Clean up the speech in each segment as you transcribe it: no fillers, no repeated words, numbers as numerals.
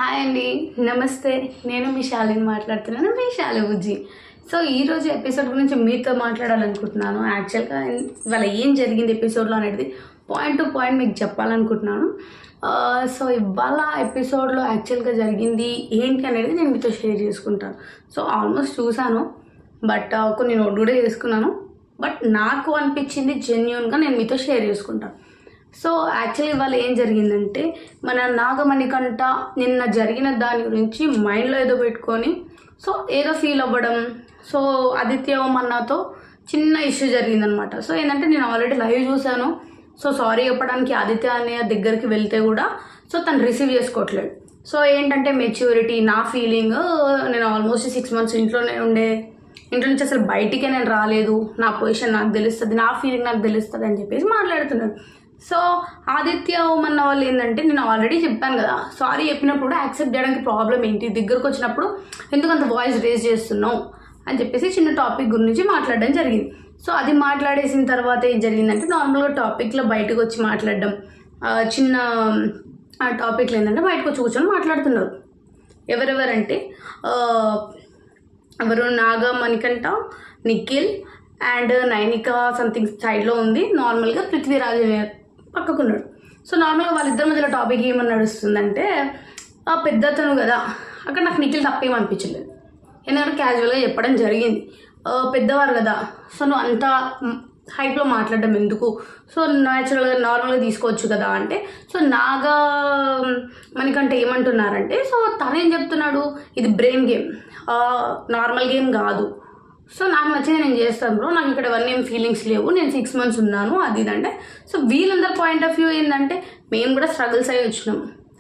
Hi అండి, నమస్తే. నేను మీ శాలిని మాట్లాడుతున్నాను, మీ శాలి బుజ్జి. సో ఈరోజు ఎపిసోడ్ గురించి మీతో మాట్లాడాలనుకుంటున్నాను. యాక్చువల్గా ఇవాళ ఏం జరిగింది ఎపిసోడ్లో అనేది పాయింట్ టు పాయింట్ మీకు చెప్పాలనుకుంటున్నాను. సో ఇవాళ ఎపిసోడ్లో యాక్చువల్గా జరిగింది ఏంటి అనేది నేను మీతో షేర్ చేసుకుంటాను. సో ఆల్మోస్ట్ చూసాను, బట్ కొన్ని నోట్ కూడా చేసుకున్నాను. బట్ నాకు అనిపించింది జెన్యూన్గా నేను మీతో షేర్ చేసుకుంటాను. సో యాక్చువల్లీ ఇవాళ ఏం జరిగిందంటే, మన నాగమణికంట నిన్న జరిగిన దాని గురించి మైండ్లో ఏదో పెట్టుకొని సో ఏదో ఫీల్ అవ్వడం. సో ఆదిత్య మన్నాతో చిన్న ఇష్యూ జరిగిందనమాట. సో ఏంటంటే నేను ఆల్రెడీ లైవ్ చూశాను. సో సారీ చెప్పడానికి ఆదిత్య అనే దగ్గరికి వెళ్తే కూడా సో తను రిసీవ్ చేసుకోవట్లేదు. సో ఏంటంటే మెచ్యూరిటీ, నా ఫీలింగ్, నేను ఆల్మోస్ట్ 6 months ఇంట్లోనే ఇంట్లో నుంచి అసలు బయటికే నేను రాలేదు, నా పొజిషన్ నాకు తెలుస్తుంది, నా ఫీలింగ్ నాకు తెలుస్తుంది అని చెప్పేసి మాట్లాడుతున్నాడు. సో ఆదిత్య ఓమన్న వాళ్ళు ఏంటంటే, నేను ఆల్రెడీ చెప్పాను కదా, సారీ చెప్పినప్పుడు యాక్సెప్ట్ చేయడానికి ప్రాబ్లం ఏంటి, దగ్గరకు వచ్చినప్పుడు ఎందుకు అంత వాయిస్ రేజ్ చేస్తున్నావు అని చెప్పేసి చిన్న టాపిక్ గురించి మాట్లాడడం జరిగింది. సో అది మాట్లాడేసిన తర్వాత ఏం జరిగిందంటే, నార్మల్గా టాపిక్లో బయటకు వచ్చి మాట్లాడడం, చిన్న ఆ టాపిక్లో ఏంటంటే బయటకు వచ్చి కూర్చొని మాట్లాడుతున్నారు. ఎవరెవరంటే ఎవరు, నాగమణికంట, నిఖిల్ అండ్ నైనిక సంథింగ్ సైడ్లో ఉంది. నార్మల్గా పృథ్వీరాజ్ పక్కకున్నాడు. సో నార్మల్గా వాళ్ళిద్దరి మధ్యలో టాపిక్ ఏమని నడుస్తుందంటే, ఆ పెద్దతను కదా, అక్కడ నాకు నిఖిల్ తప్పేమనిపించలేదు. ఎందుకంటే క్యాజువల్గా చెప్పడం జరిగింది, పెద్దవారు కదా, సో నువ్వు అంత హైప్లో మాట్లాడడం ఎందుకు, సో న్యాచురల్గా నార్మల్గా తీసుకోవచ్చు కదా అంటే, సో మనకంటే ఏమంటున్నారంటే, సో తనేం చెప్తున్నాడు, ఇది బ్రెయిన్ గేమ్, నార్మల్ గేమ్ కాదు. సో నాకు నచ్చింది నేను చేస్తాను బ్రో, నాకు ఇక్కడ ఇవన్నీ ఏం ఫీలింగ్స్ లేవు, నేను 6 months ఉన్నాను అది ఇదంటే. సో వీళ్ళందరి పాయింట్ ఆఫ్ వ్యూ ఏంటంటే, మేము కూడా స్ట్రగుల్స్ అయ్యి వచ్చినాం,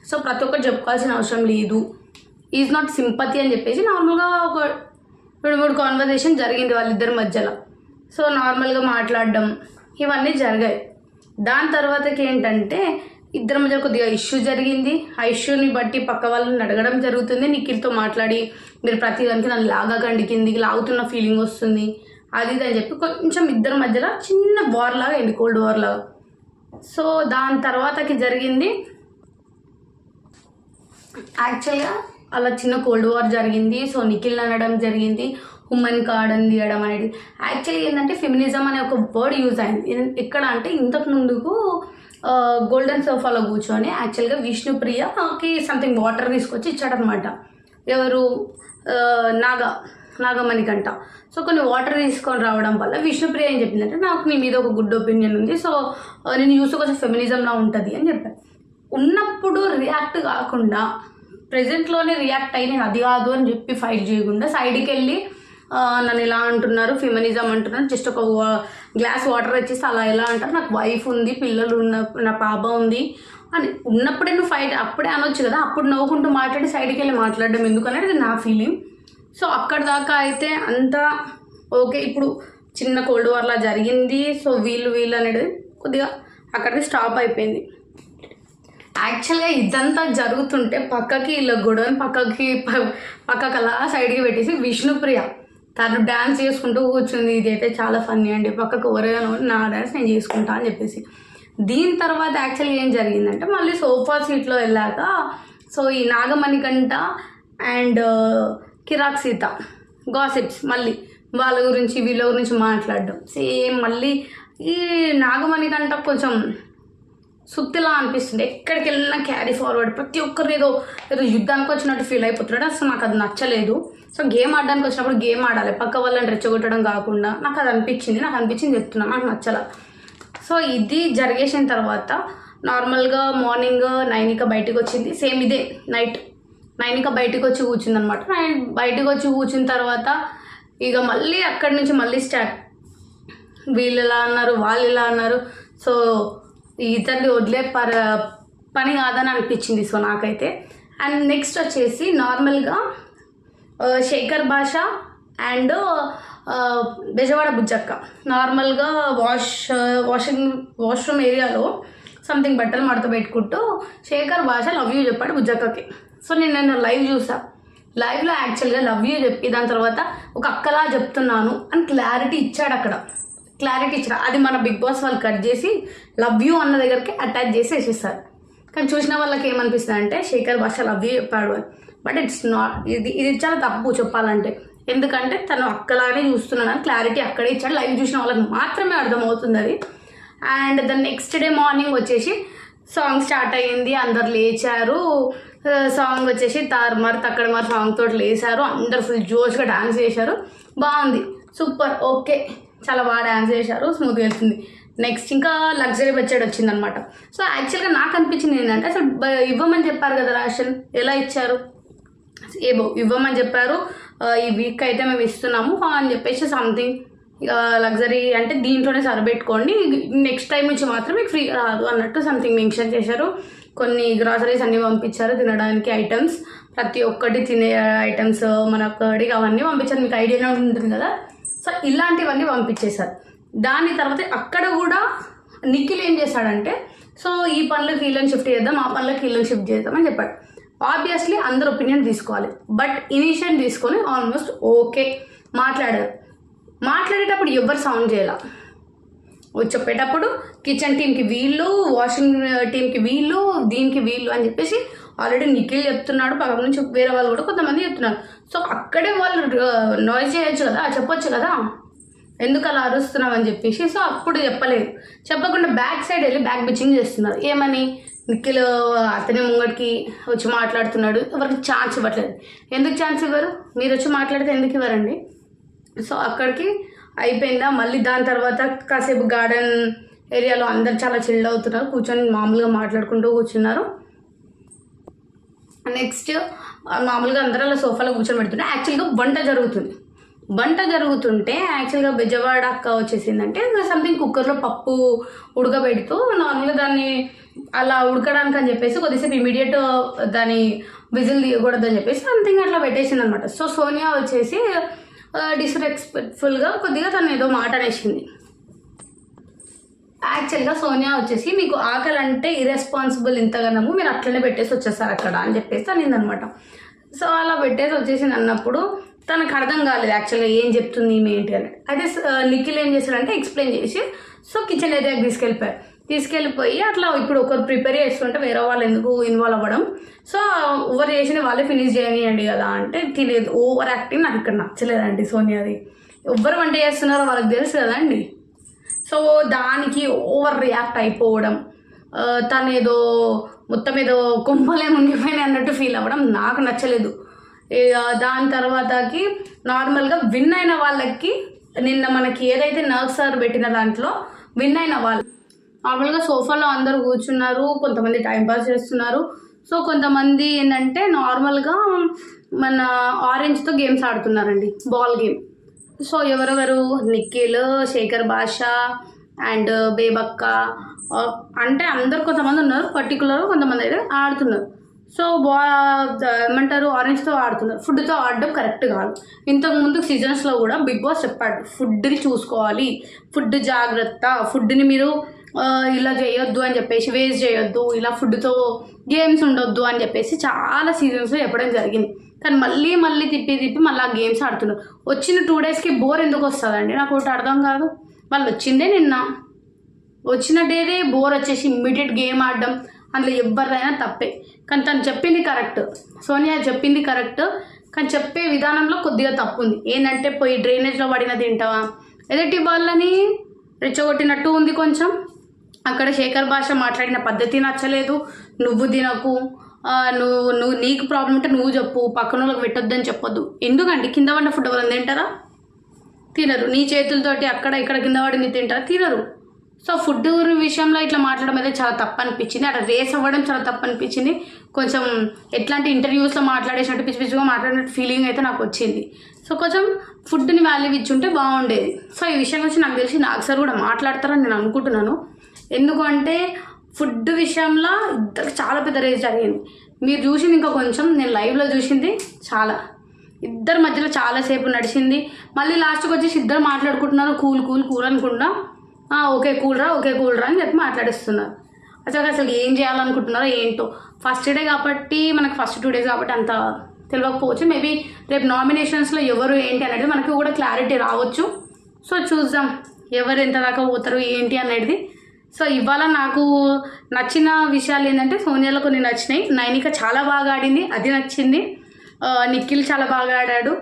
సో ప్రతి ఒక్కరు చెప్పుకోవాల్సిన అవసరం లేదు, ఈజ్ నాట్ సింపతి అని చెప్పేసి నార్మల్గా ఒక 2-3 కాన్వర్జేషన్ జరిగింది వాళ్ళిద్దరి మధ్యలో. సో నార్మల్గా మాట్లాడడం ఇవన్నీ జరిగాయి. దాని తర్వాతకి ఏంటంటే, ఇద్దరి మధ్య కొద్దిగా ఇష్యూ జరిగింది. ఆ ఇష్యూని బట్టి పక్క వాళ్ళని అడగడం జరుగుతుంది. నిఖిల్తో మాట్లాడి, మీరు ప్రతిదానికి నన్ను లాగకండి, కిందికి లాగుతున్న ఫీలింగ్ వస్తుంది అది ఇది అని చెప్పి కొంచెం ఇద్దరి మధ్యలో చిన్న వార్ లాగా అయింది, కోల్డ్ వార్ లాగా. సో దాని తర్వాతకి జరిగింది, యాక్చువల్గా అలా చిన్న కోల్డ్ వార్ జరిగింది. సో నిఖిల్ అనడం జరిగింది, ఉమెన్ కార్డ్ అని తీయడం అనేది. యాక్చువల్లీ ఏంటంటే ఫెమినిజం అనే ఒక వర్డ్ యూజ్ అయింది. ఎక్కడ అంటే, ఇంతకు ముందుకు గోల్డెన్ సోఫాలో కూర్చొని యాక్చువల్గా విష్ణుప్రియకి సంథింగ్ వాటర్ తీసుకొచ్చి ఇచ్చాడనమాట. ఎవరు, నాగమణికంట. సో కొన్ని వాటర్ తీసుకొని రావడం వల్ల విష్ణుప్రియ ఏం చెప్పిందంటే, నాకు నీ మీద ఒక గుడ్ ఒపీనియన్ ఉంది, సో నేను చూస్తే కొంచెం ఫెమినిజంలా ఉంటుంది అని చెప్పాను. ఉన్నప్పుడు రియాక్ట్ కాకుండా ప్రజెంట్లోనే రియాక్ట్ అయ్యి నేను అది కాదు అని చెప్పి ఫైట్ చేయకుండా సైడ్కి వెళ్ళి నన్ను ఎలా అంటున్నారు, ఫెమినిజం అంటున్నారు, జస్ట్ ఒక గ్లాస్ వాటర్ వచ్చేసి అలా ఎలా అంటారు, నాకు వైఫ్ ఉంది, పిల్లలు నా పాప ఉంది అని ఉన్నప్పుడే నువ్వు ఫైట్ అప్పుడే అనొచ్చు కదా. అప్పుడు నవ్వుకుంటూ మాట్లాడి సైడ్కి వెళ్ళి మాట్లాడడం ఎందుకు అనేది నా ఫీలింగ్. సో అక్కడ దాకా అయితే అంతా ఓకే. ఇప్పుడు చిన్న కోల్డ్ వార్లా జరిగింది. సో వీళ్ళు అనేది కొద్దిగా అక్కడికి స్టాప్ అయిపోయింది. యాక్చువల్గా ఇదంతా జరుగుతుంటే పక్కకి ఇలా గొడవని పక్కకి అలా సైడ్కి పెట్టేసి విష్ణుప్రియ తను డ్యాన్స్ చేసుకుంటూ కూర్చుంది. ఇదైతే చాలా ఫన్నీ అండి, పక్కకు ఎవరైనా నా డ్యాన్స్ నేను చేసుకుంటా అని చెప్పేసి. దీని తర్వాత యాక్చువల్గా ఏం జరిగిందంటే, మళ్ళీ సోఫా సీట్లో వెళ్ళాక సో ఈ Nagamanikanta and Kirik Sita gossips, మళ్ళీ వాళ్ళ గురించి వీళ్ళ గురించి మాట్లాడడం సేమ్. మళ్ళీ ఈ నాగమణికంట కొంచెం సుత్తిలా అనిపిస్తుంది, ఎక్కడికి వెళ్ళినా క్యారీ ఫార్వర్డ్, ప్రతి ఒక్కరు ఏదో యుద్ధానికి వచ్చినట్టు ఫీల్ అయిపోతున్నాడు. అసలు నాకు అది నచ్చలేదు. సో గేమ్ ఆడడానికి వచ్చినప్పుడు గేమ్ ఆడాలి, పక్క వాళ్ళని రెచ్చగొట్టడం కాకుండా. నాకు అనిపించింది చెప్తున్నాను, నాకు నచ్చలా. సో ఇది జరిగేసిన తర్వాత నార్మల్గా మార్నింగ్ నైనిక బయటకు వచ్చింది. సేమ్ ఇదే నైట్ నైనిక బయటకు వచ్చి కూర్చుందనమాట. బయటకు వచ్చి కూర్చున్న తర్వాత ఇక మళ్ళీ అక్కడి నుంచి మళ్ళీ స్టార్ట్, వీళ్ళు ఇలా అన్నారు, వాళ్ళు ఇలా అన్నారు. సో ఇతన్ని వదిలే పని కాదని అనిపించింది సో నాకైతే. అండ్ నెక్స్ట్ వచ్చేసి నార్మల్గా శేఖర్ భాష అండ్ బెజవాడ బుజ్జక్క నార్మల్గా వాష్రూమ్ ఏరియాలో సంథింగ్ బట్టలు మడత పెట్టుకుంటూ శేఖర్ భాష లవ్ యూ చెప్పాడు బుజ్జక్కకి. సో నేను లైవ్ చూసా. లైవ్లో యాక్చువల్గా లవ్ యూ చెప్పి దాని తర్వాత ఒక అక్కలా చెప్తున్నాను అని క్లారిటీ ఇచ్చాడు. అక్కడ క్లారిటీ ఇచ్చాడు. అది మన బిగ్ బాస్ వాళ్ళు కట్ చేసి లవ్ యూ అన్న దగ్గరికి అటాచ్ చేసి వేసేస్తారు. కానీ చూసిన వాళ్ళకి ఏమనిపిస్తుంది అంటే శేఖర్ భాష లవ్ యూ చెప్పాడు అని. బట్ ఇట్స్ నాట్, ఇది చాలా తప్పు చెప్పాలంటే. ఎందుకంటే తను అక్కలానే చూస్తున్నాను అని క్లారిటీ అక్కడే ఇచ్చాడు. లైవ్ చూసిన వాళ్ళకి మాత్రమే అర్థమవుతుంది అది. And the next day morning వచ్చేసి సాంగ్ స్టార్ట్ అయ్యింది, అందరు లేచారు. సాంగ్ వచ్చేసి తారుమారు తక్కడమారు సాంగ్ తోటి లేచారు, అందరు ఫుల్ జోష్గా డాన్స్ చేశారు. బాగుంది, సూపర్, ఓకే, చాలా బాగా డాన్స్ చేశారు, స్మూత్గా వెళ్తుంది. నెక్స్ట్ ఇంకా లగ్జరీ బడ్జెట్ వచ్చిందనమాట. సో యాక్చువల్గా నాకు అనిపించింది ఏంటంటే అసలు ఇవ్వమని చెప్పారు కదా రేషన్, ఎలా ఇచ్చారు? ఇవ్వమని చెప్పారు, ఈ వీక్ అయితే మేము ఇస్తున్నాము అని చెప్పేసి సంథింగ్ ఇక లగ్జరీ అంటే దీంట్లోనే సరిపెట్టుకోండి, నెక్స్ట్ టైం నుంచి మాత్రం మీకు ఫ్రీ రాదు అన్నట్టు సంథింగ్ మెన్షన్ చేశారు. కొన్ని గ్రాసరీస్ అన్నీ పంపించారు, తినడానికి ఐటమ్స్, ప్రతి ఒక్కటి తినే ఐటమ్స్ మన కడిగి అవన్నీ పంపించారు. మీకు ఐడియానే ఉంటుంది కదా. సో ఇలాంటివన్నీ పంపించేశారు. దాని తర్వాత అక్కడ కూడా నిఖిల్ ఏం చేశాడంటే, సో ఈ పనులకు వీళ్ళని షిఫ్ట్ చేద్దాం, ఆ పనులకు వీళ్ళని షిఫ్ట్ చేద్దాం అని చెప్పాడు. ఆబ్వియస్లీ అందరు ఒపీనియన్ తీసుకోవాలి, బట్ ఇనిషియేట్ తీసుకొని ఆల్మోస్ట్ ఓకే మాట్లాడారు. మాట్లాడేటప్పుడు ఎవరు సౌండ్ చేయాల, చెప్పేటప్పుడు కిచెన్ టీంకి వీళ్ళు, వాషింగ్ టీంకి వీళ్ళు, దీనికి వీళ్ళు అని చెప్పేసి ఆల్రెడీ నిఖిల్ చెప్తున్నాడు, పక్కన నుంచి వేరే వాళ్ళు కూడా కొంతమంది చెప్తున్నారు. సో అక్కడే వాళ్ళు నాయిస్ చేయొచ్చు కదా, చెప్పొచ్చు కదా, ఎందుకు అలా అరుస్తున్నాం అని చెప్పేసి. సో అప్పుడు చెప్పకుండా బ్యాక్ సైడ్ వెళ్ళి బ్యాక్ బిచ్చింగ్ చేస్తున్నారు. ఏమని, నిఖిల్ అతని ముంగడికి వచ్చి మాట్లాడుతున్నాడు, ఎవరికి ఛాన్స్ ఇవ్వట్లేదు. ఎందుకు ఛాన్స్ ఇవ్వరు? మీరు వచ్చి మాట్లాడితే ఎందుకు ఇవ్వరండి? సో అక్కడికి అయిపోయిందా. మళ్ళీ దాని తర్వాత కాసేపు గార్డెన్ ఏరియాలో అందరు చాలా చిల్ అవుతున్నారు, కూర్చొని మామూలుగా మాట్లాడుకుంటూ కూర్చున్నారు. నెక్స్ట్ మామూలుగా అందరూ అలా సోఫాలో కూర్చొని పెడుతున్నారు. యాక్చువల్గా వంట జరుగుతుంటే యాక్చువల్గా బెజవాడ అక్క వచ్చేసిందంటే సంథింగ్ కుక్కర్లో పప్పు ఉడకబెడుతూ నార్మల్గా దాన్ని అలా ఉడకడానికి అని చెప్పేసి కొద్దిసేపు ఇమీడియట్ దాని విజిల్ తీయకూడదు అని చెప్పేసి సంథింగ్ అట్లా పెట్టేసింది అనమాట. సో సోనియా వచ్చేసి డిస్రెస్పెక్ట్ఫుల్గా కొద్దిగా తను ఏదో మాట అనేసింది. యాక్చువల్గా సోనియా వచ్చేసి మీకు ఆకలి అంటే ఇర్రెస్పాన్సిబుల్ ఇంతగానము, మీరు అట్లనే పెట్టేసి వచ్చేస్తారు అక్కడ అని చెప్పేసి అనిందనమాట. సో అలా పెట్టేసి వచ్చేసింది అన్నప్పుడు తనకు అర్థం కాలేదు యాక్చువల్గా ఏం చెప్తుంది ఈమె ఏంటి అని. అయితే నిఖిల్ ఏం చేశాడంటే ఎక్స్ప్లెయిన్ చేసి సో కిచెన్ ఏరియాకి తీసుకెళ్ళిపోయి అట్లా ఇప్పుడు ఒకరు ప్రిపేర్ చేస్తుంటే వేరే వాళ్ళు ఎందుకు ఇన్వాల్వ్ అవ్వడం, సో ఓవర్ చేసిన వాళ్ళే ఫినిష్ చేయనియండి కదా అంటే తెలియదు. ఓవర్ యాక్టింగ్ నాకు ఇక్కడ నచ్చలేదండి సోనియాది. ఎవ్వరు వంట చేస్తున్నారో వాళ్ళకి తెలుసు కదండి. సో దానికి ఓవర్ రియాక్ట్ అయిపోవడం, తను ఏదో మొత్తం ఏదో కుంపలే మునిగిపోయినాయి అన్నట్టు ఫీల్ అవ్వడం నాకు నచ్చలేదు. దాని తర్వాతకి నార్మల్గా విన్ అయిన వాళ్ళకి నిన్న మనకి ఏదైతే నర్వ్ సార్ పెట్టిన దాంట్లో విన్ అయిన వాళ్ళు నార్మల్గా సోఫాలో అందరూ కూర్చున్నారు, కొంతమంది టైంపాస్ చేస్తున్నారు. సో కొంతమంది ఏంటంటే నార్మల్గా మన ఆరెంజ్తో గేమ్స్ ఆడుతున్నారండి, బాల్ గేమ్. సో ఎవరెవరు, నిఖిల్, శేఖర్ భాష అండ్ బేబక్క అంటే అందరు కొంతమంది ఉన్నారు, పర్టికులర్ కొంతమంది అయితే ఆడుతున్నారు. సో ఏమంటారు ఆరెంజ్తో ఆడుతున్నారు. ఫుడ్తో ఆడడం కరెక్ట్ కాదు. ఇంతకుముందు సీజన్స్లో కూడా బిగ్ బాస్ చెప్పాడు ఫుడ్ని చూసుకోవాలి, ఫుడ్ జాగ్రత్త, ఫుడ్ని మీరు ఇలా చేయొద్దు అని చెప్పేసి, వేస్ట్ చేయొద్దు, ఇలా ఫుడ్తో గేమ్స్ ఉండొద్దు అని చెప్పేసి చాలా సీజన్స్లో చెప్పడం జరిగింది. కానీ మళ్ళీ తిప్పి మళ్ళీ ఆ గేమ్స్ ఆడుతున్నారు. వచ్చిన 2 డేస్కి బోర్ ఎందుకు వస్తుందండి నాకు ఒకటి అర్థం కాదు. వాళ్ళు వచ్చిందే నిన్న, వచ్చిన డేదే బోర్ వచ్చేసి ఇమ్మీడియట్ గేమ్ ఆడడం, అందులో ఎవరిదైనా తప్పే. కానీ తను చెప్పింది కరెక్ట్, సోనియా చెప్పింది కరెక్ట్, కానీ చెప్పే విధానంలో కొద్దిగా తప్పు ఉంది. ఏంటంటే పోయి డ్రైనేజ్లో పడిన తింటావా, ఎదుటి వాళ్ళని రెచ్చగొట్టినట్టు ఉంది కొంచెం. అక్కడ శేఖర్ భాష మాట్లాడిన పద్ధతి నచ్చలేదు. నువ్వు తినకు, నువ్వు నీకు ప్రాబ్లం ఉంటే నువ్వు చెప్పు, పక్కన వాళ్ళకి పెట్టొద్దని చెప్పొద్దు. ఎందుకండి కింద పడిన ఫుడ్ ఎవరైనా తింటారా? తినరు. నీ చేతులతోటి అక్కడ ఇక్కడ కింద పడింది తింటారా? తినరు. సో ఫుడ్ విషయంలో ఇట్లా మాట్లాడడం అయితే చాలా తప్పు అనిపించింది. అక్కడ రేస్ అవ్వడం చాలా తప్పు అనిపించింది. కొంచెం ఎట్లాంటి ఇంటర్వ్యూస్లో మాట్లాడేసినట్టు పిచ్చిగా మాట్లాడినట్టు ఫీలింగ్ అయితే నాకు వచ్చింది. సో కొంచెం ఫుడ్ని వాల్యూ ఇచ్చుంటే బాగుండేది. సో ఈ విషయం వచ్చి నాకు తెలిసి నాగ్ సార్ కూడా మాట్లాడతారని నేను అనుకుంటున్నాను. ఎందుకు అంటే ఫుడ్ విషయంలో ఇద్దరికి చాలా పెద్ద రేస్ జరిగింది. మీరు చూసింది ఇంకా కొంచెం, నేను లైవ్లో చూసింది చాలా, ఇద్దరి మధ్యలో చాలాసేపు నడిచింది. మళ్ళీ లాస్ట్కి వచ్చేసి ఇద్దరు మాట్లాడుకుంటున్నారు, కూల్ అనుకుంటా, ఓకే కూల్ రా అని చెప్పి మాట్లాడిస్తున్నారు. అసలు ఏం చేయాలనుకుంటున్నారో ఏంటో. ఫస్ట్ డే కాబట్టి మనకు ఫస్ట్ 2 days కాబట్టి అంత తెలియకపోవచ్చు. మేబీ రేపు నామినేషన్స్లో ఎవరు ఏంటి అనేది మనకి కూడా క్లారిటీ రావచ్చు. సో చూద్దాం ఎవరు ఎంత దాకా పోతారు ఏంటి అనేది. సో ఇవాళ నాకు నచ్చిన విషయాలు ఏంటంటే సోనియాలో కొన్ని నచ్చినాయి. నైనిక చాలా బాగా ఆడింది, అది నచ్చింది. నిఖిల్ చాలా బాగా ఆడాడు,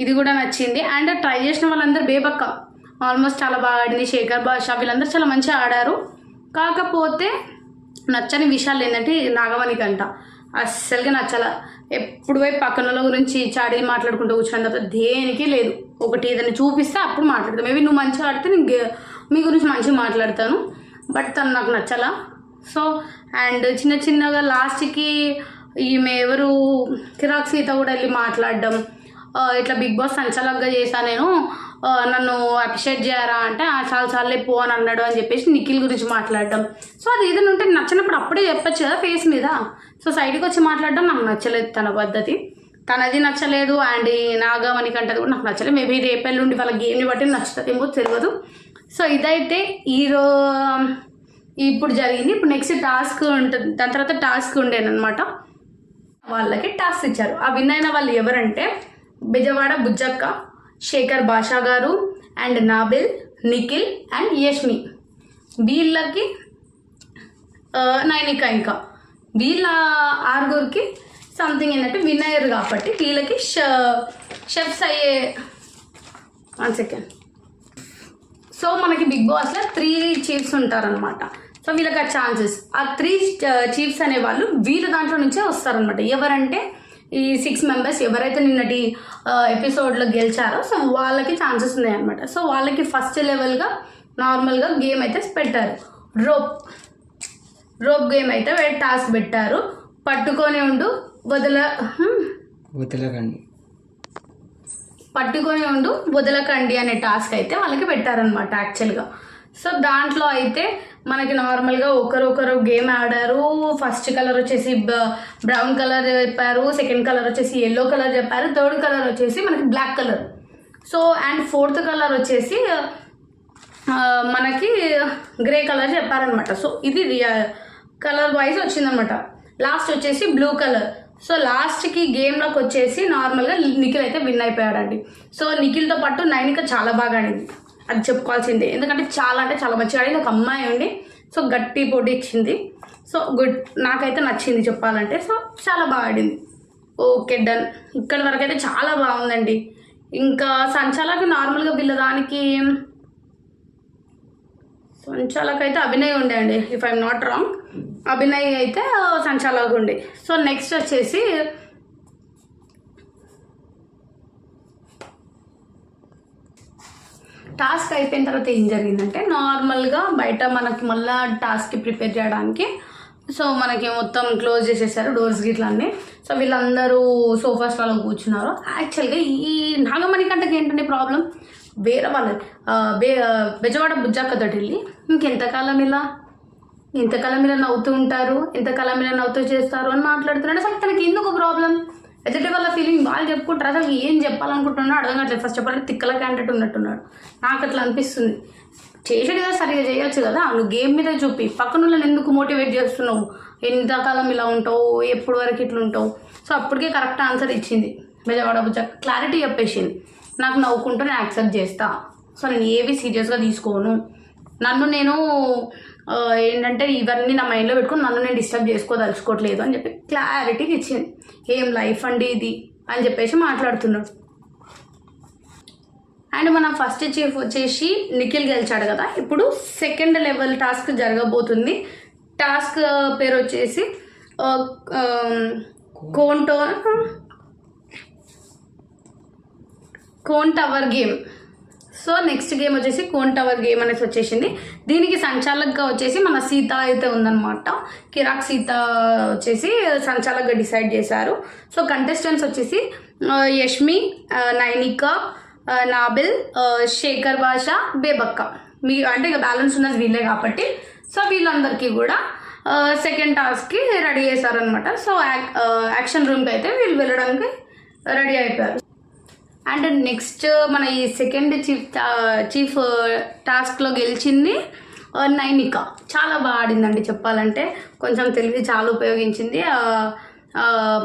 ఇది కూడా నచ్చింది. అండ్ ట్రై చేసిన వాళ్ళందరూ బేబక్క ఆల్మోస్ట్ చాలా బాగా ఆడింది. శేఖర్ భాష వీళ్ళందరూ చాలా మంచిగా ఆడారు. కాకపోతే నచ్చని విషయాలు ఏంటంటే నాగమణి కంట అస్సలుగా నచ్చాల. ఎప్పుడు పోయి పక్కన గురించి చాడీ మాట్లాడుకుంటూ కూర్చున్న తర్వాత దేనికి లేదు. ఒకటి ఏదైనా చూపిస్తే అప్పుడు మాట్లాడతాను. మేబీ నువ్వు మంచిగా ఆడితే నేను మీ గురించి మంచిగా మాట్లాడతాను, బట్ తను నాకు నచ్చలా. సో అండ్ చిన్నగా లాస్ట్కి ఈమె ఎవరు కిరాక్ సీత కూడా వెళ్ళి మాట్లాడడం, ఇట్లా బిగ్ బాస్ సంచలనంగా చేశాను నేను, నన్ను అప్రిషియేట్ చేయరా అంటే చాలాసార్లే పో అని అన్నాడు అని చెప్పేసి నిఖిల్ గురించి మాట్లాడడం. సో అది ఏదైనా ఉంటే నచ్చినప్పుడు అప్పుడే చెప్పచ్చు కదా ఫేస్ మీద. సో సైడ్కి వచ్చి మాట్లాడడం నాకు నచ్చలేదు తన పద్ధతి, తనది నచ్చలేదు. అండ్ నాగమణి కంటది కూడా నాకు నచ్చలేదు. మేబీ రేపెల్లుండి వాళ్ళ గేమ్ని బట్టి నచ్చుతుందేమో తెలియదు. సో ఇదైతే ఇప్పుడు జరిగింది. ఇప్పుడు నెక్స్ట్ టాస్క్ ఉంటుంది, దాని తర్వాత టాస్క్ ఉండేనమాట. వాళ్ళకి టాస్క్ ఇచ్చారు. ఆ విన్ అయిన వాళ్ళు ఎవరంటే బెజవాడ బుజ్జక్క, శేఖర్ భాషా గారు అండ్ నాబిల్, నిఖిల్ అండ్ యష్మి. వీళ్ళకి నైనిక, ఇంకా వీళ్ళ ఆరుగురికి సంథింగ్ ఏంటంటే విన్ అయ్యారు కాబట్టి వీళ్ళకి షెఫ్స్ అయ్యే 1 సెకండ్. సో మనకి బిగ్ బాస్లో 3 చీఫ్స్ ఉంటారనమాట. సో వీళ్ళకి ఆ ఛాన్సెస్, ఆ 3 చీఫ్స్ అనేవాళ్ళు వీళ్ళ దాంట్లో నుంచే వస్తారనమాట. ఎవరంటే ఈ 6 మెంబర్స్ ఎవరైతే నిన్నటి ఎపిసోడ్లో గెలిచారో సో వాళ్ళకి ఛాన్సెస్ ఉన్నాయన్నమాట. సో వాళ్ళకి ఫస్ట్ లెవెల్గా నార్మల్గా గేమ్ అయితే పెట్టారు. రోప్ గేమ్ అయితే టాస్క్ పెట్టారు. పట్టుకొని ఉండు వదలకండి అనే టాస్క్ అయితే వాళ్ళకి పెట్టారనమాట యాక్చువల్గా. సో దాంట్లో అయితే మనకి నార్మల్గా ఒకరు గేమ్ ఆడారు. ఫస్ట్ కలర్ వచ్చేసి బ్రౌన్ కలర్ చెప్పారు, సెకండ్ కలర్ వచ్చేసి ఎల్లో కలర్ చెప్పారు, థర్డ్ కలర్ వచ్చేసి మనకి black colour. So and fourth colour వచ్చేసి మనకి గ్రే కలర్ చెప్పారనమాట. సో ఇది కలర్ వైజ్ వచ్చిందనమాట. లాస్ట్ వచ్చేసి బ్లూ కలర్. సో లాస్ట్కి గేమ్లోకి వచ్చేసి నార్మల్గా నిఖిల్ అయితే విన్ అయిపోయాడండి. సో నిఖిల్తో పాటు నైనిక చాలా బాగా ఆడింది, అది చెప్పుకోవాల్సిందే. ఎందుకంటే చాలా మంచిగా ఆడింది. ఒక అమ్మాయి ఉండి సో గట్టి పోటీ ఇచ్చింది. సో గుడ్, నాకైతే నచ్చింది చెప్పాలంటే. సో చాలా బాగా ఆడింది. Okay done. ఇక్కడి వరకు అయితే చాలా బాగుందండి. ఇంకా సంచాలకు నార్మల్గా వీళ్ళదానికి సంచాలకైతే అభినయ్ ఉండే అండి, if I'm not wrong. Abhinay అయితే సంచాలకు ఉండే. సో నెక్స్ట్ వచ్చేసి టాస్క్ అయిపోయిన తర్వాత ఏం జరిగిందంటే నార్మల్గా బయట మనకి మళ్ళీ టాస్క్కి ప్రిపేర్ చేయడానికి సో మనకి మొత్తం క్లోజ్ చేసేసారు డోర్స్ గిట్లన్నీ. సో వీళ్ళందరూ సోఫాస్లలో కూర్చున్నారు. యాక్చువల్గా ఈ నాగమణి కంటకి ఏంటంటే ప్రాబ్లం, వేరే వాళ్ళది బెజవాడ బుజ్జక్కతో వెళ్ళి ఇంకెంతకాలం ఇలా నవ్వుతూ ఉంటారు, ఎంతకాలం ఇలా నవ్వుతూ చేస్తారు అని మాట్లాడుతున్నాడు. అసలు తనకి ఎందుకు ప్రాబ్లం? ఎదుటి వాళ్ళ ఫీలింగ్ వాళ్ళు చెప్పుకుంటారు, అసలు ఏం చెప్పాలనుకుంటున్నాడు అర్థం కావట్లేదు. ఫస్ట్ చెప్పాలంటే తిక్కల క్యాండిడేట్ ఉన్నట్టున్నాడు, నాకు అట్లా అనిపిస్తుంది. చేసేది కదా సరిగా చేయొచ్చు కదా, నువ్వు గేమ్ మీద చూపి పక్కన వాళ్ళని ఎందుకు మోటివేట్ చేస్తున్నావు, ఎంతకాలం ఇలా ఉంటావు, ఎప్పుడు వరకు ఇట్లా ఉంటావు. సో అప్పటికే కరెక్ట్ ఆన్సర్ ఇచ్చింది బెజవాడ బుజ్జక్క, క్లారిటీ చెప్పేసింది. నాకు నవ్వుకుంటూ నేను యాక్సెప్ట్ చేస్తా, సో నేను ఏవి సీరియస్గా తీసుకోను, నన్ను నేను ఏంటంటే ఇవన్నీ నా మైండ్లో పెట్టుకుని నన్ను నేను డిస్టర్బ్ చేసుకోదలుచుకోవట్లేదు అని చెప్పి క్లారిటీకి ఇచ్చింది. ఏం లైఫ్ అండి ఇది అని చెప్పేసి మాట్లాడుతున్నాడు. అండ్ మన ఫస్ట్ చీఫ్ వచ్చేసి నిఖిల్ గెలిచాడు కదా. ఇప్పుడు సెకండ్ లెవెల్ టాస్క్ జరగబోతుంది. టాస్క్ పేరు వచ్చేసి cone tower game. So next game వచ్చేసి కోన్ టవర్ గేమ్ అనేసి వచ్చేసింది. దీనికి సంచాలకుగా వచ్చేసి మన సీత అయితే ఉందన్నమాట. కిరాక్ సీత వచ్చేసి సంచాలకుగా డిసైడ్ చేశారు. సో కంటెస్టెంట్స్ వచ్చేసి యష్మి, నైనిక, నాబిల్, శేఖర్ భాష, బేబక్క. అంటే ఇక బ్యాలెన్స్ ఉన్నది వీళ్ళే కాబట్టి సో వీళ్ళందరికీ కూడా సెకండ్ టాస్క్కి రెడీ చేశారనమాట. సో యాక్షన్ రూమ్కి అయితే వీళ్ళు వెళ్ళడానికి రెడీ అయిపోయారు. అండ్ నెక్స్ట్ మన ఈ సెకండ్ చీఫ్ టాస్క్లో గెలిచింది నైనిక. చాలా బాగా ఆడిందండి చెప్పాలంటే, కొంచెం తెలివి చాలా ఉపయోగించింది.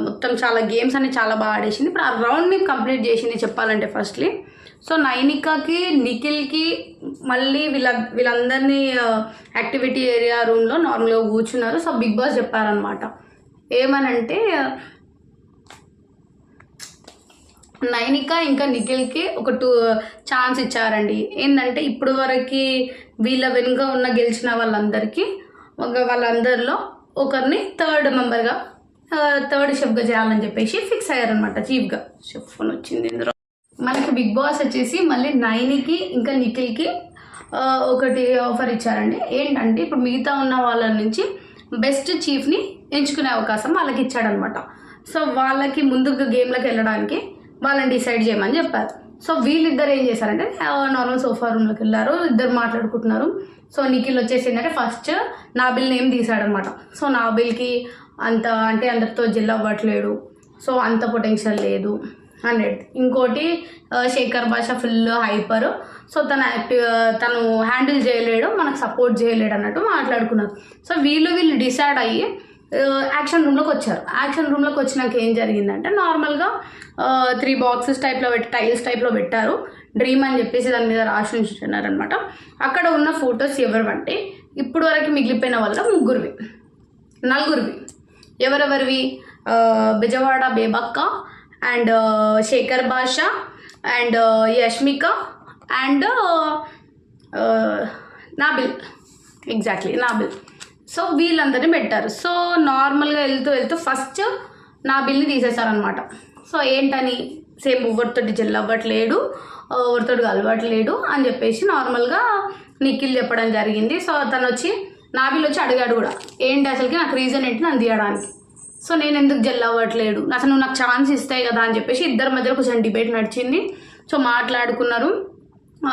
మొత్తం చాలా గేమ్స్ అన్ని చాలా బాగా ఆడేసింది. ఇప్పుడు ఆ రౌండ్ని కంప్లీట్ చేసింది చెప్పాలంటే. ఫస్ట్లీ సో నైనికాకి నిఖిల్కి మళ్ళీ వీళ్ళందరినీ యాక్టివిటీ ఏరియా రూమ్లో నార్మల్గా కూర్చున్నారు. సో బిగ్ బాస్ చెప్పారనమాట ఏమనంటే నైనిక ఇంకా నిఖిల్కి ఒక 2 ఛాన్స్ ఇచ్చారండి. ఏంటంటే ఇప్పుడు వరకు వీళ్ళ వెనుక ఉన్న గెలిచిన వాళ్ళందరిలో ఒకరిని థర్డ్ మెంబర్గా థర్డ్ షెఫ్గా చేయాలని చెప్పేసి ఫిక్స్ అయ్యారనమాట. చీఫ్గా షెఫ్ అని వచ్చింది ఇందులో. మనకి బిగ్ బాస్ వచ్చేసి మళ్ళీ నైనికి ఇంకా నిఖిల్కి ఒకటి ఆఫర్ ఇచ్చారండి. ఏంటంటే ఇప్పుడు మిగతా ఉన్న వాళ్ళ నుంచి బెస్ట్ చీఫ్ని ఎంచుకునే అవకాశం వాళ్ళకి ఇచ్చాడనమాట. సో వాళ్ళకి ముందుగా గేమ్లోకి వెళ్ళడానికి వాళ్ళని డిసైడ్ చేయమని చెప్పారు. సో వీళ్ళిద్దరు ఏం చేశారంటే నార్మల్ సోఫా రూమ్లోకి వెళ్ళారు. ఇద్దరు మాట్లాడుకుంటున్నారు. సో నిఖిల్ వచ్చేసి ఏంటంటే ఫస్ట్ నాబిల్ నేమ్ తీసాడనమాట. సో నాబిల్కి అందరితో జెల్ అవ్వట్లేడు, సో అంత పొటెన్షియల్ లేదు అనేది. ఇంకోటి శేఖర్ భాష ఫుల్ హైపర్, సో తను హ్యాండిల్ చేయలేడు, మనకు సపోర్ట్ చేయలేడు అన్నట్టు మాట్లాడుకున్నారు. సో వీళ్ళు డిసైడ్ అయ్యి యాక్షన్ రూమ్లోకి వచ్చారు. యాక్షన్ రూమ్లోకి వచ్చినాక ఏం జరిగిందంటే నార్మల్గా 3 బాక్సెస్ టైప్లో టైల్స్ టైప్లో పెట్టారు. డ్రీమ్ అని చెప్పేసి దాని మీద రాసి ఉంచుతున్నారనమాట. అక్కడ ఉన్న ఫొటోస్ ఎవరివంటే ఇప్పుడు వరకు మిగిలిపోయిన వాళ్ళ నలుగురివి. ఎవరెవరివి? బెజవాడ బేబక్క అండ్ శేఖర్ భాష and Yashmika and Nabeel. Exactly Nabeel. So వీళ్ళందరినీ పెట్టారు. సో నార్మల్గా వెళ్తూ ఫస్ట్ నాబిల్ని తీసేశారనమాట. సో ఏంటని సేమ్ ఎవరితోటి జెల్ అవ్వట్లేడు, ఎవరితోటి కలవట్లేడు అని చెప్పేసి నార్మల్గా నిఖిల్ చెప్పడం జరిగింది. సో నాబిల్ వచ్చి అడిగాడు కూడా, ఏంటి అసలుకి నాకు రీజన్ ఏంటి నన్ను తీయడానికి, సో నేను ఎందుకు జెల్ అవ్వట్లేడు, అసలు నువ్వు నాకు ఛాన్స్ ఇస్తాయి కదా అని చెప్పేసి ఇద్దరి మధ్యలో కొంచెం డిబేట్ నడిచింది. సో మాట్లాడుకున్నారు.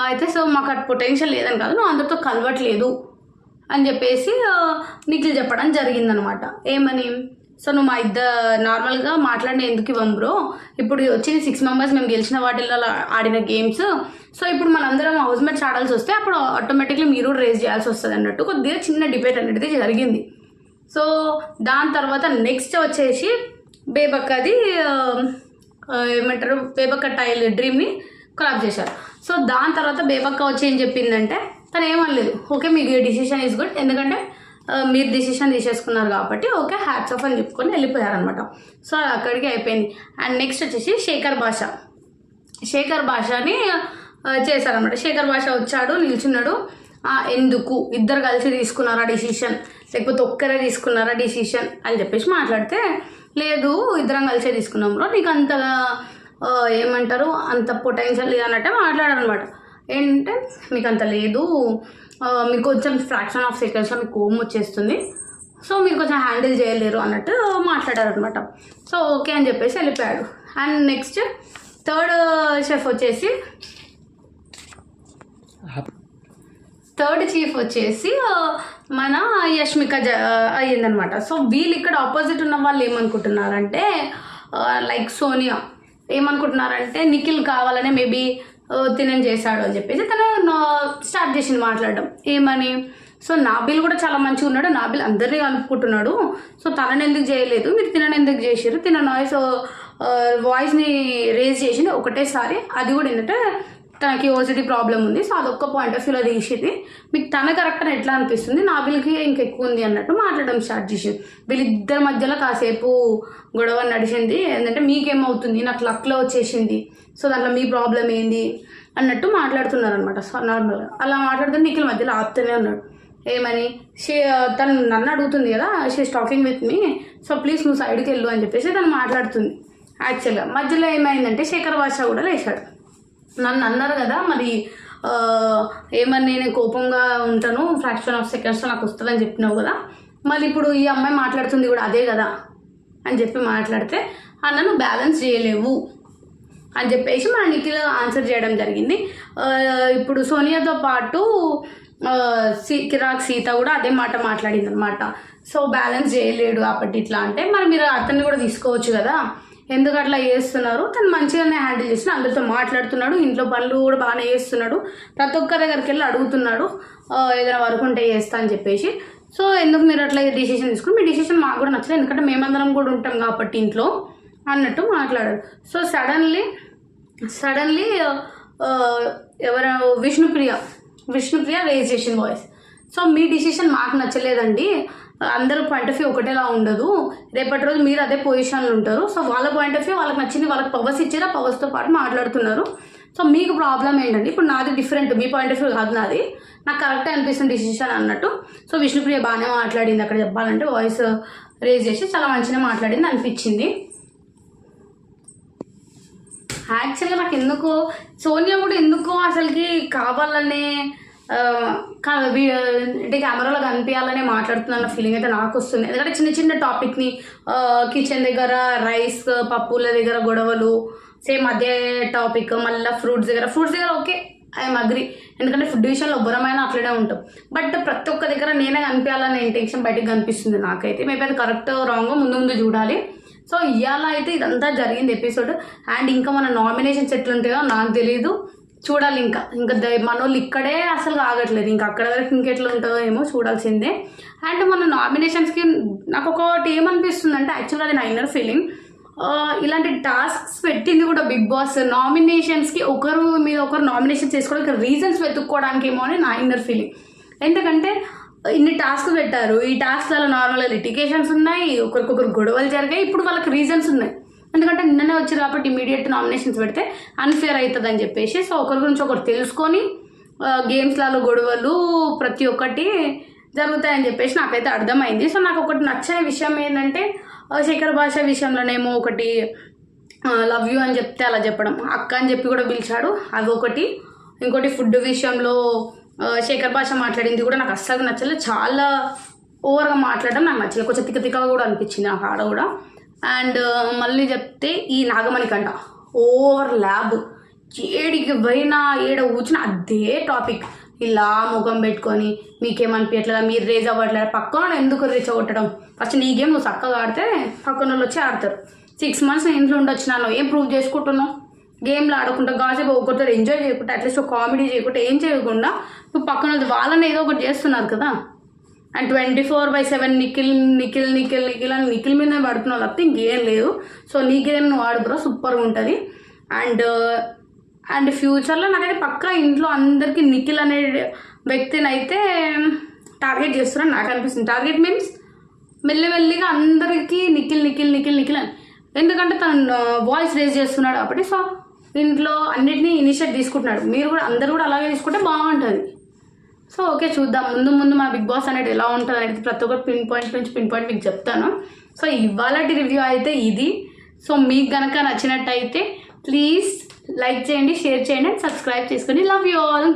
అయితే సో మాకు అటు పొటెన్షియల్ లేదని కాదు, నువ్వు అందరితో కలవట్లేదు అని చెప్పేసి నిఖిల్ చెప్పడం జరిగిందనమాట. ఏమని? సో నువ్వు నార్మల్గా మాట్లాడిన ఎందుకు ఇవ్వం బ్రో, ఇప్పుడు వచ్చింది 6 మెంబర్స్ మేము గెలిచిన వాటిల్లో ఆడిన గేమ్స్. సో ఇప్పుడు మనందరం హౌస్ మేట్స్ ఆడాల్సి వస్తే అప్పుడు ఆటోమేటిక్లీ మీరు కూడా రేస్ చేయాల్సి వస్తుంది అన్నట్టు కొద్దిగా చిన్న డిబేట్ అనేది జరిగింది. సో దాని తర్వాత నెక్స్ట్ వచ్చేసి బేబక్కది బేబక్క టైల్ డ్రీమ్ని కొలాబ్ చేశారు. సో దాని తర్వాత బేబక్క వచ్చి ఏం చెప్పిందంటే తను ఏమనలేదు, ఓకే మీకు డిసిషన్ ఈజ్ గుడ్, ఎందుకంటే మీరు డిసిషన్ తీసేసుకున్నారు కాబట్టి ఓకే హ్యాట్స్ ఆఫ్ అని చెప్పుకొని వెళ్ళిపోయారనమాట. సో అక్కడికి అయిపోయింది. అండ్ నెక్స్ట్ వచ్చేసి శేఖర్ భాషని చేశారనమాట. శేఖర్ భాష వచ్చాడు, నిల్చున్నాడు. ఎందుకు ఇద్దరు కలిసి తీసుకున్నారా డిసిషన్, లేకపోతే ఒక్కరే తీసుకున్నారా డిసిషన్ అని చెప్పేసి మాట్లాడితే, లేదు ఇద్దరం కలిసే తీసుకున్నాం బ్రో, నీకు అంతగా ఏమంటారు అంత పొటెన్షియల్ అన్నట్టే మాట్లాడారనమాట. ఏంటంటే మీకు అంత లేదు, మీకు కొంచెం ఫ్రాక్షన్ ఆఫ్ సెకండ్స్లో మీకు కోపం వచ్చేస్తుంది, సో మీరు కొంచెం హ్యాండిల్ చేయలేరు అన్నట్టు మాట్లాడారు అనమాట. సో ఓకే అని చెప్పేసి వెళ్ళిపోయాడు. అండ్ నెక్స్ట్ థర్డ్ చీఫ్ వచ్చేసి మన యష్మిక అయ్యిందనమాట. సో వీళ్ళు ఇక్కడ ఆపోజిట్ ఉన్న వాళ్ళు ఏమనుకుంటున్నారంటే లైక్ సోనియా ఏమనుకుంటున్నారంటే నిఖిల్ కావాలనే మేబీ తినని చేశాడు అని చెప్పేసి తను స్టార్ట్ చేసింది మాట్లాడడం. ఏమని? సో నాబిల్ కూడా చాలా మంచిగా ఉన్నాడు, నాబిల్ అందరినీ కలుపుకుంటున్నాడు, సో తనని ఎందుకు చేయలేదు, మీరు తినని ఎందుకు చేసారు, తిన వాయిస్ని రేజ్ చేసింది ఒకటేసారి. అది కూడా ఏంటంటే తనకి ఓసిటీ ప్రాబ్లం ఉంది, సో అదొక్క పాయింట్ ఆఫ్ వ్యూలో తీసింది. మీకు తన కరెక్ట్ అని ఎట్లా అనిపిస్తుంది, నాబిల్కి ఇంకెక్కువ ఉంది అన్నట్టు మాట్లాడడం స్టార్ట్ చేసింది. వీళ్ళిద్దరి మధ్యలో కాసేపు గొడవ నడిచింది. ఏంటంటే మీకేమవుతుంది, నాకు లక్లో వచ్చేసింది, సో దాంట్లో మీ ప్రాబ్లం ఏంది అన్నట్టు మాట్లాడుతున్నారనమాట. సో నార్మల్గా అలా మాట్లాడుతుంటే నిఖిల్ మధ్యలో ఆపుతూనే ఉన్నాడు. ఏమని? తను నన్ను అడుగుతుంది కదా, she is talking with me, so please నువ్వు సైడ్కి వెళ్ళు అని చెప్పేసి తను మాట్లాడుతుంది. యాక్చువల్గా మధ్యలో ఏమైందంటే శేఖర్ భాష కూడా లేచాడు. నన్ను అన్నారు కదా మరి ఏమని నేను కోపంగా ఉంటాను, ఫ్రాక్షన్ ఆఫ్ సెకండ్స్లో నాకు వస్తుందని చెప్పినావు కదా, మళ్ళీ ఇప్పుడు ఈ అమ్మాయి మాట్లాడుతుంది కూడా అదే కదా అని చెప్పి మాట్లాడితే నన్ను బ్యాలెన్స్ చేయలేవు అని చెప్పేసి మన నిఖిల్ ఆన్సర్ చేయడం జరిగింది. ఇప్పుడు సోనియాతో పాటు కిరాక్ సీత కూడా అదే మాట మాట్లాడింది అనమాట. సో బ్యాలెన్స్ చేయలేడు కాబట్టి ఇట్లా అంటే మరి మీరు అతన్ని కూడా తీసుకోవచ్చు కదా, ఎందుకు అట్లా చేస్తున్నారు, తను మంచిగానే హ్యాండిల్ చేసిన అందరితో మాట్లాడుతున్నాడు, ఇంట్లో పనులు కూడా బాగానే చేస్తున్నాడు, ప్రతి ఒక్కరి దగ్గరికి వెళ్ళి అడుగుతున్నాడు ఏదైనా వర్క్ ఉంటే చేస్తా అని చెప్పేసి. సో ఎందుకు మీరు అట్లా డిసిషన్ తీసుకుని, మీ డిసిషన్ మాకు కూడా నచ్చలేదు, ఎందుకంటే మేమందరం కూడా ఉంటాం కాబట్టి ఇంట్లో అన్నట్టు మాట్లాడారు. సో సడన్లీ ఎవరు విష్ణుప్రియ రేజ్ చేసిన వాయిస్. సో మీ డిసిషన్ మాకు నచ్చలేదండి, అందరూ పాయింట్ ఆఫ్ వ్యూ ఒకటేలా ఉండదు, రేపటి రోజు మీరు అదే పొజిషన్లో ఉంటారు. సో వాళ్ళ పాయింట్ ఆఫ్ వ్యూ వాళ్ళకి నచ్చింది, వాళ్ళకి పవర్స్ ఇచ్చారా, పవర్స్తో పాటు మాట్లాడుతున్నారు. సో మీకు ప్రాబ్లం ఏంటండి? ఇప్పుడు నాది different, me point of view కాదు నాది, నాకు కరెక్టే అనిపిస్తుంది డిసిషన్ అన్నట్టు. సో విష్ణుప్రియ బాగానే మాట్లాడింది అక్కడ, చెప్పాలంటే వాయిస్ రేజ్ చేసి చాలా మంచిగా మాట్లాడింది అనిపించింది. యాక్చువల్గా నాకు ఎందుకో సోనియా కూడా ఎందుకో అసలుకి కావాలనే అంటే కెమెరాలో కనిపించాలనే మాట్లాడుతున్న ఫీలింగ్ అయితే నాకు వస్తుంది. ఎందుకంటే చిన్న చిన్న టాపిక్ని కిచెన్ దగ్గర రైస్ పప్పుల దగ్గర గొడవలు, సేమ్ అదే టాపిక్ మళ్ళీ ఫ్రూట్స్ దగ్గర ఓకే ఐఎమ్ అగ్రి, ఎందుకంటే ఫుడ్ విషయంలో ఎవ్వరమైనా అట్లనే ఉంటాం. బట్ ప్రతి ఒక్క దగ్గర నేనే కనిపించాలనే ఇంటెన్షన్ బయటకు కనిపిస్తుంది నాకైతే. మేబీ అది కరెక్ట్ రాంగ్ ముందు చూడాలి. సో ఇవాళ అయితే ఇదంతా జరిగింది ఎపిసోడ్. అండ్ ఇంకా మన నామినేషన్స్ ఎట్లుంటాయో నాకు తెలీదు, చూడాలి. ఇంకా మన వాళ్ళు ఇక్కడే అసలు ఆగట్లేదు, ఇంకా అక్కడ వరకు ఇంకెట్లా ఉంటుందో ఏమో చూడాల్సిందే. అండ్ మన నామినేషన్స్కి నాకు ఒకటి ఏమనిపిస్తుంది అంటే, యాక్చువల్గా అది నా ఇన్నర్ ఫీలింగ్, ఇలాంటి టాస్క్స్ పెట్టింది కూడా బిగ్ బాస్ నామినేషన్స్కి ఒకరు మీద ఒకరు నామినేషన్ చేసుకోవడానికి రీజన్స్ వెతుక్కోవడానికి ఏమో అని నా ఇన్నర్ ఫీలింగ్. ఎందుకంటే ఇన్ని టాస్క్ పెట్టారు, ఈ టాస్క్లలో నార్మల్గా లిటిగేషన్స్ ఉన్నాయి, ఒకరికొకరు గొడవలు జరిగాయి, ఇప్పుడు వాళ్ళకి రీజన్స్ ఉన్నాయి. ఎందుకంటే నిన్ననే వచ్చారు కాబట్టి ఇమీడియట్ నామినేషన్స్ పెడితే అన్ఫేర్ అవుతుంది అని చెప్పేసి. సో ఒకరి గురించి ఒకరు తెలుసుకొని గేమ్స్లలో గొడవలు ప్రతి ఒక్కటి జరుగుతాయని చెప్పేసి నాకైతే అర్థమైంది. సో నాకు ఒకటి నచ్చని విషయం ఏంటంటే, శేఖర్ భాష విషయంలోనేమో ఒకటి లవ్ యూ అని చెప్తే అలా చెప్పడం, అక్క అని చెప్పి కూడా పిలిచాడు, అదొకటి. ఇంకోటి ఫుడ్ విషయంలో శేఖర్ భాష మాట్లాడింది కూడా నాకు అస్సలు నచ్చలేదు, చాలా ఓవర్గా మాట్లాడడం నాకు నచ్చలేదు, కొంచెం తిక్కగా కూడా అనిపించింది నాకు ఆడ కూడా. అండ్ మళ్ళీ చెప్తే ఈ నాగమణికంట ఓవర్ ల్యాబ్, ఏడికి పోయినా ఏడ కూర్చుని అదే టాపిక్, ఇలా ముఖం పెట్టుకొని మీకేమనిపించట్లేదా, మీరు రేజ్ అవ్వట్లేదా, పక్కన ఎందుకు రీచ్ అవ్వటం, ఫస్ట్ నీ గేమ్ నువ్వు చక్కగా ఆడితే పక్కన వాళ్ళు వచ్చి ఆడతారు. 6 months నేను ఇంట్లో ఉండొచ్చినాను, ఏం ప్రూవ్ చేసుకుంటున్నావు? గేమ్లో ఆడకుండా గాసేపు ఒకరితో ఎంజాయ్ చేయకుండా, అట్లీస్ట్ ఒక కామెడీ చేయకుండా, ఏం చేయకుండా నువ్వు పక్కన వాళ్ళని ఏదో ఒకటి చేస్తున్నారు కదా. అండ్ 24/7 నిఖిల్ అని నిఖిల్ మీద పడుతున్నావు తప్పితే ఇంకేం లేదు. సో నీ గేమ్ నువ్వు ఆడు బ్రో, సూపర్గా ఉంటుంది. అండ్ ఫ్యూచర్లో నాకైతే పక్కా ఇంట్లో అందరికీ నిఖిల్ అనే వ్యక్తిని అయితే టార్గెట్ చేస్తున్నాను నాకు అనిపిస్తుంది. టార్గెట్ మీన్స్ మెల్లిమెల్లిగా అందరికీ నిఖిల్ అని, ఎందుకంటే తను వాయిస్ రేజ్ చేస్తున్నాడు కాబట్టి. సో ఇంట్లో అన్నిటినీ ఇనిషియేట్ తీసుకుంటున్నాడు, మీరు కూడా అందరు కూడా అలాగే తీసుకుంటే బాగుంటుంది. సో ఓకే, చూద్దాం ముందు మా బిగ్ బాస్ అనేది ఎలా ఉంటుంది అనేది ప్రతి ఒక్కటి పిన్ పాయింట్ మీకు చెప్తాను. సో ఇవాళటి రివ్యూ అయితే ఇది. సో మీకు కనుక నచ్చినట్టయితే ప్లీజ్ లైక్ చేయండి, షేర్ చేయండి అండ్ సబ్స్క్రైబ్ చేసుకోండి. Love you all.